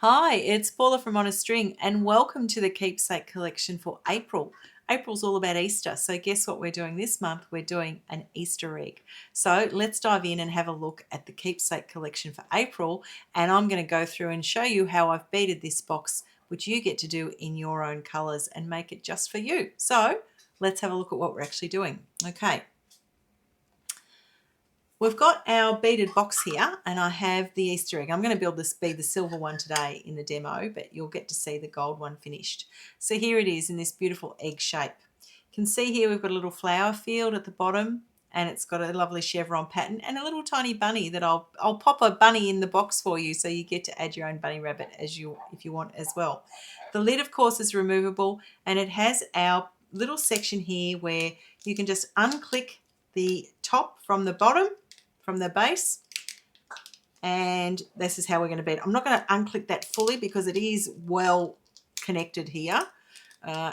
Hi, it's Paula from Artistry and welcome to the Keepsake collection for April. April's all about Easter, so guess what we're doing this month? We're doing an Easter egg. So let's dive in and have a look at the Keepsake collection for April, and I'm going to go through and show you how I've beaded this box, which you get to do in your own colours and make it just for you. So let's have a look at what we're actually doing. Okay. We've got our beaded box here and I have the Easter egg. I'm going to build this be the silver one today in the demo, but you'll get to see the gold one finished. So here it is in this beautiful egg shape. You can see here we've got a little flower field at the bottom and it's got a lovely chevron pattern and a little tiny bunny that I'll pop a bunny in the box for you so you get to add your own bunny rabbit if you want as well. The lid of course is removable and it has our little section here where you can just unclick the top from the bottom from the base, and this is how we're going to bead. I'm not going to unclick that fully because it is well connected here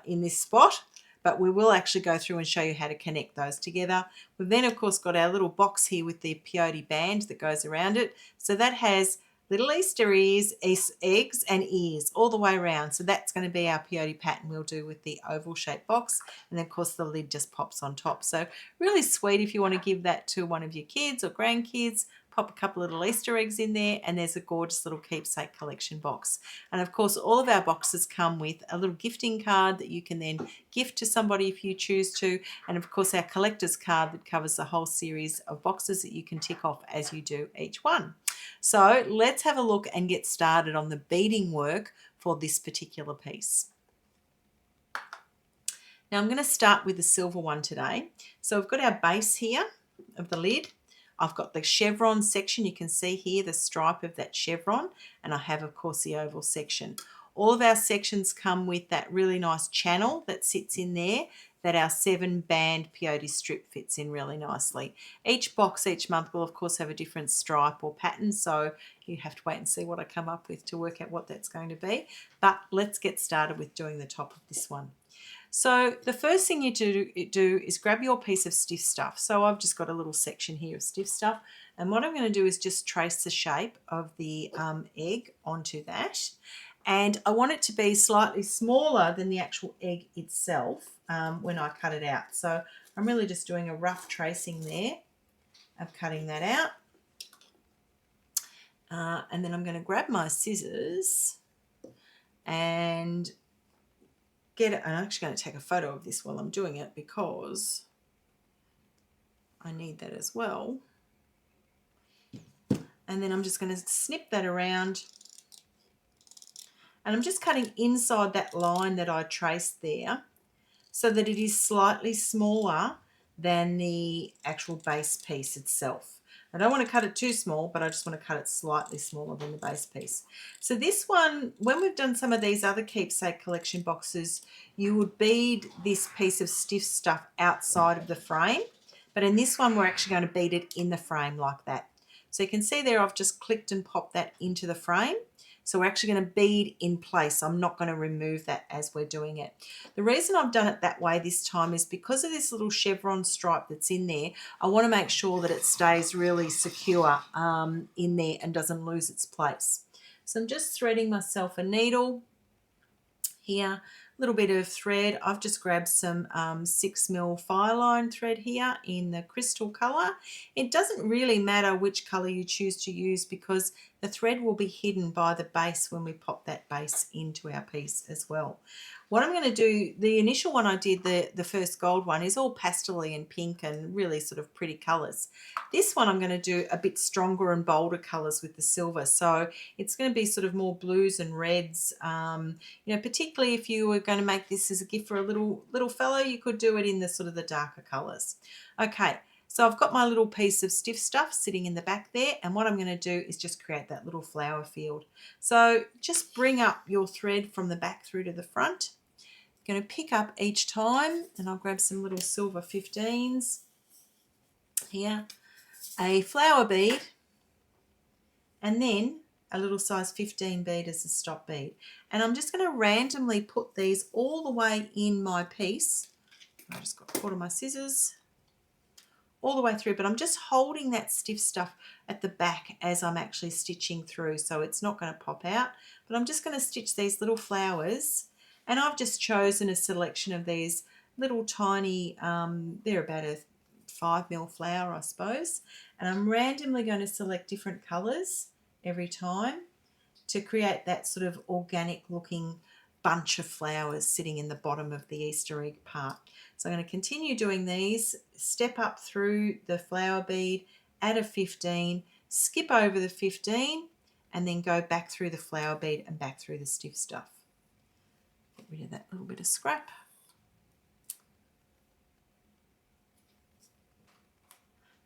in this spot, but we will actually go through and show you how to connect those together. We've then of course got our little box here with the peyote band that goes around it, so that has little Easter eggs and ears all the way around. So that's going to be our peyote pattern we'll do with the oval shaped box, and then of course the lid just pops on top. So really sweet if you want to give that to one of your kids or grandkids. Pop a couple of little Easter eggs in there and there's a gorgeous little keepsake collection box. And of course all of our boxes come with a little gifting card that you can then gift to somebody if you choose to, and of course our collector's card that covers the whole series of boxes that you can tick off as you do each one. So let's have a look and get started on the beading work for this particular piece. Now I'm going to start with the silver one today. So we've got our base here of the lid. I've got the chevron section. You can see here the stripe of that chevron, and I have of course the oval section. All of our sections come with that really nice channel that sits in there that our 7-band peyote strip fits in really nicely. Each box each month will of course have a different stripe or pattern, so you have to wait and see what I come up with to work out what that's going to be. But let's get started with doing the top of this one. So the first thing you do is grab your piece of stiff stuff. So I've just got a little section here of stiff stuff, and what I'm going to do is just trace the shape of the egg onto that, and I want it to be slightly smaller than the actual egg itself when I cut it out. So I'm really just doing a rough tracing there of cutting that out, and then I'm going to grab my scissors and get it. I'm actually going to take a photo of this while I'm doing it because I need that as well. And then I'm just going to snip that around, and I'm just cutting inside that line that I traced there so that it is slightly smaller than the actual base piece itself. I don't want to cut it too small, but I just want to cut it slightly smaller than the base piece. So this one, when we've done some of these other keepsake collection boxes, you would bead this piece of stiff stuff outside of the frame. But in this one, we're actually going to bead it in the frame like that. So you can see there I've just clicked and popped that into the frame. So we're actually going to bead in place. I'm not going to remove that as we're doing it. The reason I've done it that way this time is because of this little chevron stripe that's in there. I want to make sure that it stays really secure in there and doesn't lose its place. So I'm just threading myself a needle here, a little bit of thread. I've just grabbed some 6mm fire line thread here in the crystal colour. It doesn't really matter which colour you choose to use because the thread will be hidden by the base when we pop that base into our piece as well. What I'm going to do, the initial one I did, the first gold one, is all pastel-y and pink and really sort of pretty colours. This one I'm going to do a bit stronger and bolder colours with the silver. So it's going to be sort of more blues and reds. You know, particularly if you were going to make this as a gift for a little fellow, you could do it in the sort of the darker colours. Okay. So I've got my little piece of stiff stuff sitting in the back there, and what I'm going to do is just create that little flower field. So just bring up your thread from the back through to the front. I'm going to pick up each time, and I'll grab some little silver 15s here, a flower bead, and then a little size 15 bead as a stop bead. And I'm just going to randomly put these all the way in my piece. I just got caught on my scissors. all the way through, but I'm just holding that stiff stuff at the back as I'm actually stitching through, so it's not going to pop out. But I'm just going to stitch these little flowers, and I've just chosen a selection of these little tiny, they're about a 5mm flower, I suppose, and I'm randomly going to select different colours every time to create that sort of organic looking bunch of flowers sitting in the bottom of the Easter egg part. So I'm going to continue doing these, step up through the flower bead, add a 15, skip over the 15, and then go back through the flower bead and back through the stiff stuff. Get rid of that little bit of scrap.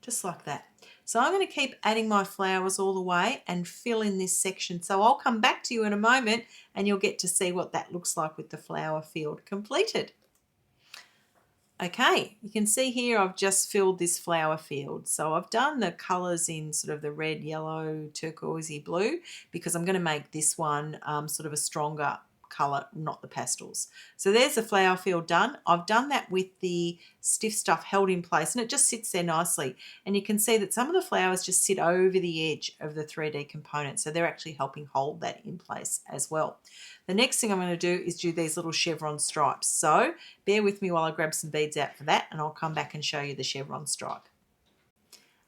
Just like that. So I'm going to keep adding my flowers all the way and fill in this section. So I'll come back to you in a moment and you'll get to see what that looks like with the flower field completed. Okay, you can see here I've just filled this flower field. So I've done the colours in sort of the red, yellow, turquoisey blue because I'm going to make this one sort of a stronger colour, not the pastels. So there's the flower field done. I've done that with the stiff stuff held in place and it just sits there nicely. And you can see that some of the flowers just sit over the edge of the 3D component. So they're actually helping hold that in place as well. The next thing I'm going to do is do these little chevron stripes. So bear with me while I grab some beads out for that and I'll come back and show you the chevron stripe.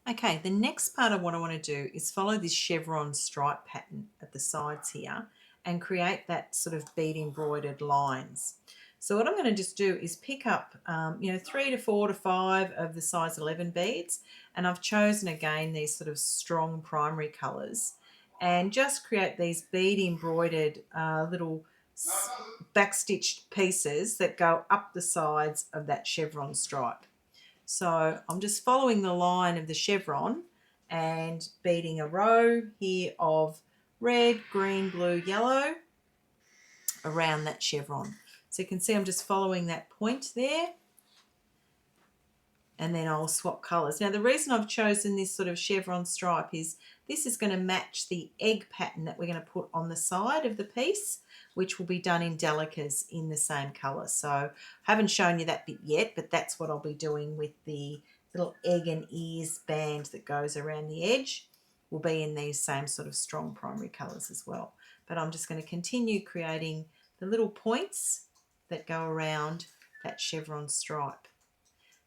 Okay, the next part of what I want to do is follow this chevron stripe pattern at the sides here and create that sort of bead embroidered lines. So what I'm going to just do is pick up, 3 to 4 to 5 of the size 11 beads, and I've chosen again these sort of strong primary colours, and just create these bead embroidered little backstitched pieces that go up the sides of that chevron stripe. So I'm just following the line of the chevron and beading a row here of red, green, blue, yellow around that chevron. So you can see I'm just following that point there, and then I'll swap colours. Now the reason I've chosen this sort of chevron stripe is this is going to match the egg pattern that we're going to put on the side of the piece, which will be done in delicas in the same colour. So I haven't shown you that bit yet, but that's what I'll be doing with the little egg and ears band that goes around the edge. Will be in these same sort of strong primary colours as well. But I'm just going to continue creating the little points that go around that chevron stripe.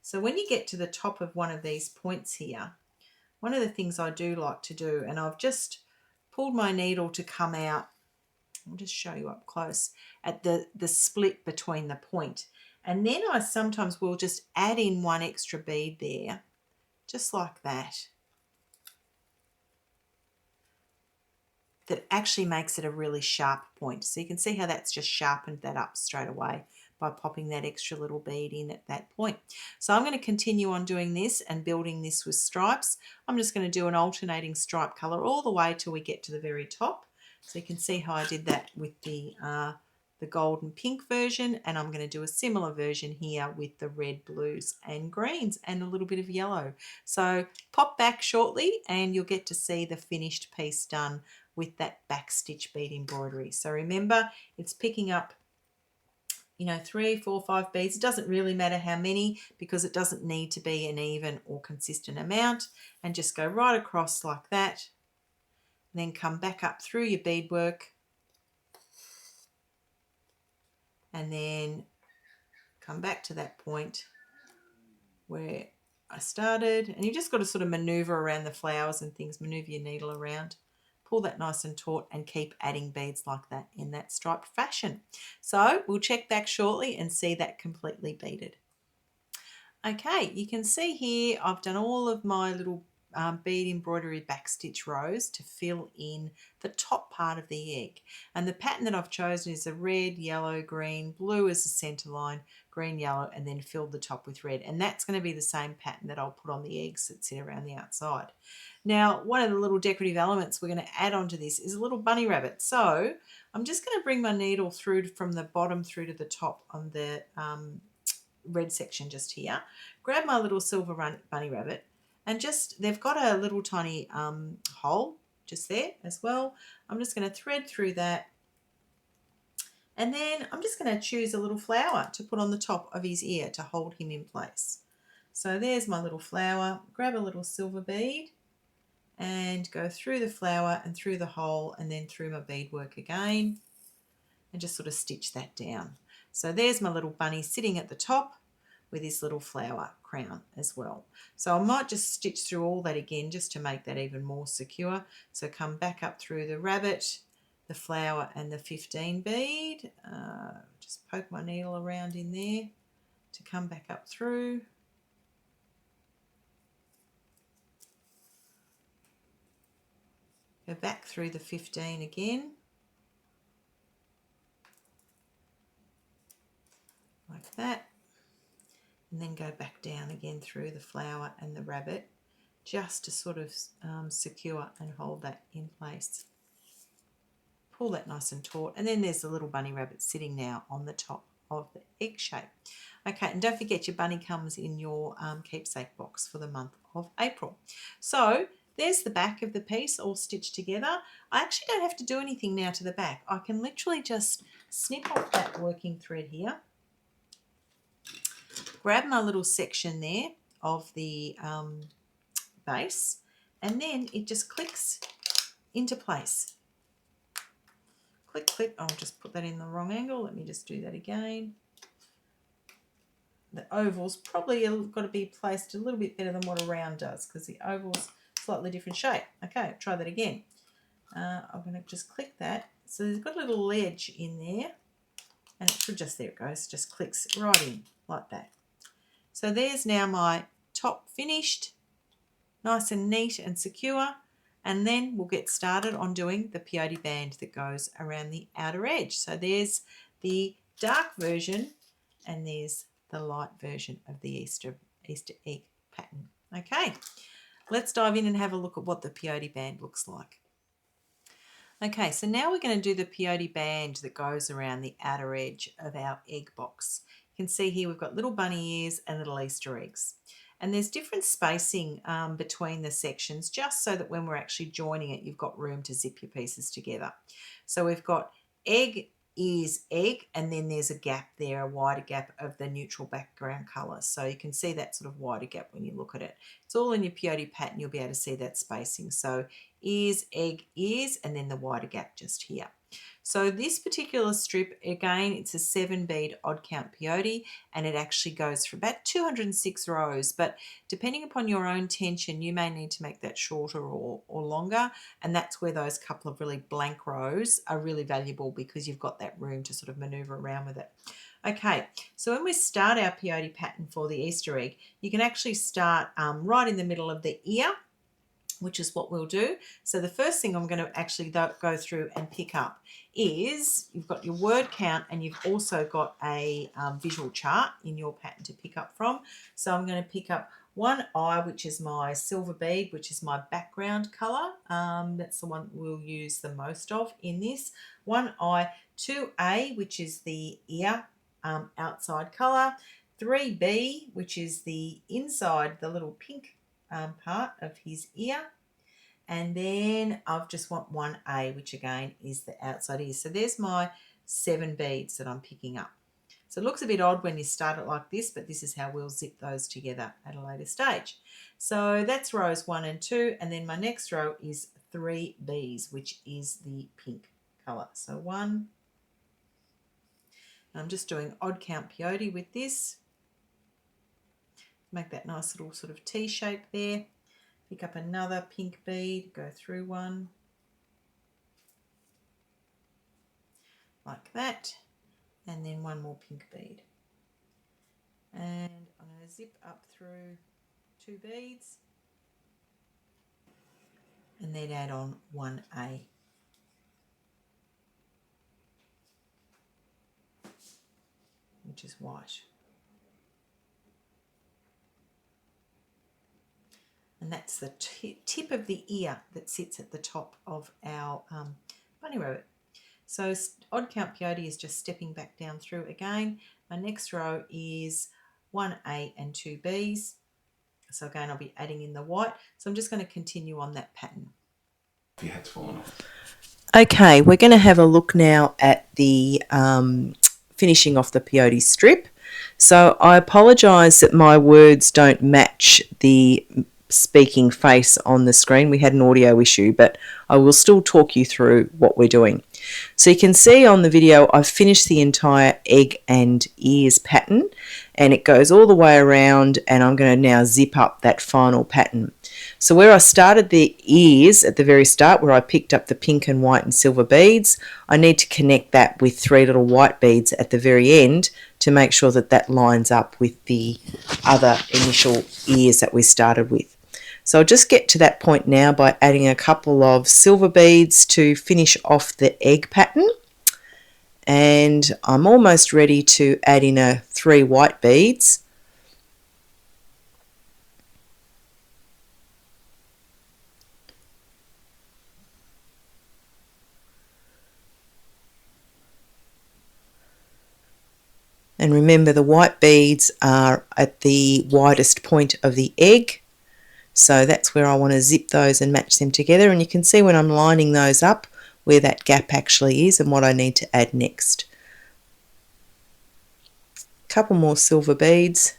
So when you get to the top of one of these points here, one of the things I do like to do, and I've just pulled my needle to come out, I'll just show you up close, at the split between the point. And then I sometimes will just add in one extra bead there, just like that. That actually makes it a really sharp point. So you can see how that's just sharpened that up straight away by popping that extra little bead in at that point. So I'm going to continue on doing this and building this with stripes. I'm just going to do an alternating stripe colour all the way till we get to the very top. So you can see how I did that with the gold and pink version, and I'm going to do a similar version here with the red, blues and greens and a little bit of yellow. So pop back shortly and you'll get to see the finished piece done with that back stitch bead embroidery. So remember, it's picking up 3, 4, 5 beads. It doesn't really matter how many because it doesn't need to be an even or consistent amount, and just go right across like that, and then come back up through your beadwork and then come back to that point where I started, and you just got to sort of maneuver around the flowers and things, maneuver your needle around, pull that nice and taut and keep adding beads like that in that striped fashion. So we'll check back shortly and see that completely beaded. Okay, you can see here I've done all of my little bead embroidery backstitch rows to fill in the top part of the egg, and the pattern that I've chosen is a red, yellow, green, blue as the center line, green, yellow, and then filled the top with red, and that's going to be the same pattern that I'll put on the eggs that sit around the outside. Now one of the little decorative elements we're going to add onto this is a little bunny rabbit, so I'm just going to bring my needle through from the bottom through to the top on the red section just here, grab my little silver bunny rabbit, and just, they've got a little tiny hole just there as well. I'm just going to thread through that, and then I'm just going to choose a little flower to put on the top of his ear to hold him in place. So there's my little flower. Grab a little silver bead and go through the flower and through the hole and then through my beadwork again and just sort of stitch that down. So there's my little bunny sitting at the top with his little flower crown as well. So I might just stitch through all that again just to make that even more secure. So come back up through the rabbit, the flower and the 15 bead. Just poke my needle around in there to come back up through. Go back through the 15 again. Like that. And then go back down again through the flower and the rabbit just to sort of secure and hold that in place. Pull that nice and taut, and then there's the little bunny rabbit sitting now on the top of the egg shape. Okay, and don't forget your bunny comes in your keepsake box for the month of April. So there's the back of the piece all stitched together. I actually don't have to do anything now to the back. I can literally just snip off that working thread here, grab my little section there of the base, and then it just clicks into place. Click, click. I'll just put that in the wrong angle. Let me just do that again. The oval's probably got to be placed a little bit better than what a round does because the oval's slightly different shape. Okay, try that again. I'm going to just click that. So there's got a little ledge in there, and it should just, there it goes, just clicks right in like that. So there's now my top finished, nice and neat and secure, and then we'll get started on doing the peyote band that goes around the outer edge. So there's the dark version and there's the light version of the Easter egg pattern. Okay, let's dive in and have a look at what the peyote band looks like. Okay, so now we're going to do the peyote band that goes around the outer edge of our egg box. You can see here we've got little bunny ears and little Easter eggs. And there's different spacing between the sections just so that when we're actually joining it, you've got room to zip your pieces together. So we've got egg, ears, egg, and then there's a gap there, a wider gap of the neutral background colour. So you can see that sort of wider gap when you look at it. It's all in your peyote pattern, you'll be able to see that spacing. So ears, egg, ears, and then the wider gap just here. So this particular strip, again, it's a 7 bead odd count peyote, and it actually goes for about 206 rows, but depending upon your own tension, you may need to make that shorter or longer, and that's where those couple of really blank rows are really valuable because you've got that room to sort of maneuver around with it. Okay, so when we start our peyote pattern for the Easter egg, you can actually start right in the middle of the ear, which is what we'll do. So the first thing I'm going to actually go through and pick up is you've got your word count and you've also got a visual chart in your pattern to pick up from. So I'm going to pick up one eye, which is my silver bead, which is my background colour. That's the one we'll use the most of in this. One eye, 2A, which is the ear outside colour. 3B, which is the inside, the little pink part of his ear, and then I've just want 1A, which again is the outside ear. So there's my 7 beads that I'm picking up. So it looks a bit odd when you start it like this, but this is how we'll zip those together at a later stage. So that's rows 1 and 2, and then my next row is 3Bs, which is the pink colour. So 1, I'm just doing odd count peyote with this. Make that nice little sort of T shape there. Pick up another pink bead, go through one. Like that. And then one more pink bead. And I'm going to zip up through 2 beads. And then add on 1A. Which is white. And that's the tip of the ear that sits at the top of our bunny rabbit. So odd count peyote is just stepping back down through again. My next row is 1A and 2Bs. So again, I'll be adding in the white. So I'm just going to continue on that pattern. If your hat's fallen off. Okay, we're going to have a look now at the finishing off the peyote strip. So I apologise that my words don't match the speaking face on the screen. We had an audio issue, but I will still talk you through what we're doing. So you can see on the video I've finished the entire egg and ears pattern, and it goes all the way around, and I'm going to now zip up that final pattern. So where I started the ears at the very start, where I picked up the pink and white and silver beads, I need to connect that with 3 little white beads at the very end to make sure that that lines up with the other initial ears that we started with. So I'll just get to that point now by adding a couple of silver beads to finish off the egg pattern. And I'm almost ready to add in 3 white beads. And remember, the white beads are at the widest point of the egg. So that's where I want to zip those and match them together. And you can see when I'm lining those up where that gap actually is and what I need to add next. A couple more silver beads.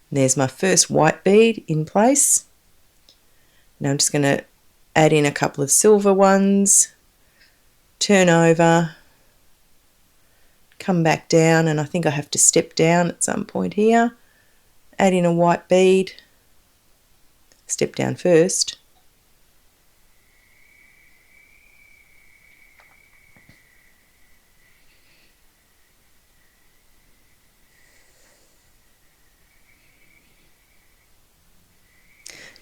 And there's my first white bead in place. Now I'm just going to add in a couple of silver ones, turn over, come back down, and I think I have to step down at some point here, add in a white bead, step down first,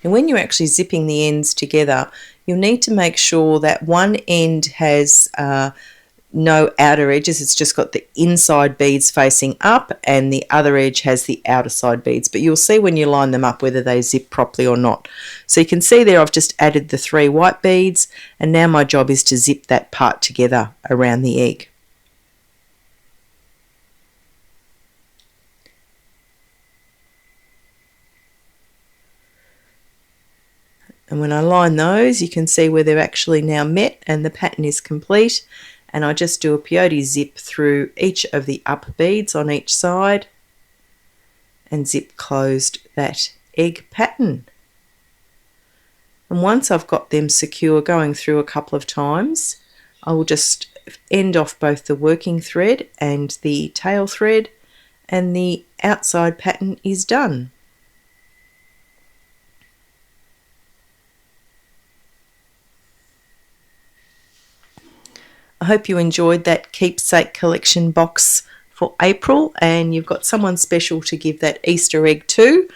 and when you're actually zipping the ends together, you'll need to make sure that one end has no outer edges. It's just got the inside beads facing up, and the other edge has the outer side beads, but you'll see when you line them up whether they zip properly or not. So you can see there I've just added the 3 white beads, and now my job is to zip that part together around the egg. And when I line those, you can see where they're actually now met and the pattern is complete. And I just do a peyote zip through each of the up beads on each side and zip closed that egg pattern. And once I've got them secure, going through a couple of times, I will just end off both the working thread and the tail thread, and the outside pattern is done. I hope you enjoyed that keepsake collection box for April, and you've got someone special to give that Easter egg to.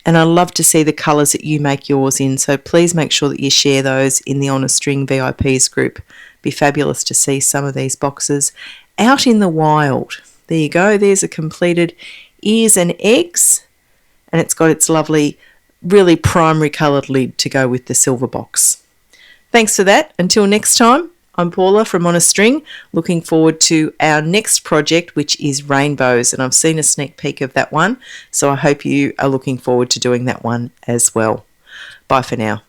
And I love to see the colours that you make yours in, so please make sure that you share those in the On a String VIPs group. It'd be fabulous to see some of these boxes out in the wild. There you go, there's a completed ears and eggs, and it's got its lovely, really primary coloured lid to go with the silver box. Thanks for that. Until next time, I'm Paula from On a String, looking forward to our next project, which is rainbows, and I've seen a sneak peek of that one, so I hope you are looking forward to doing that one as well. Bye for now.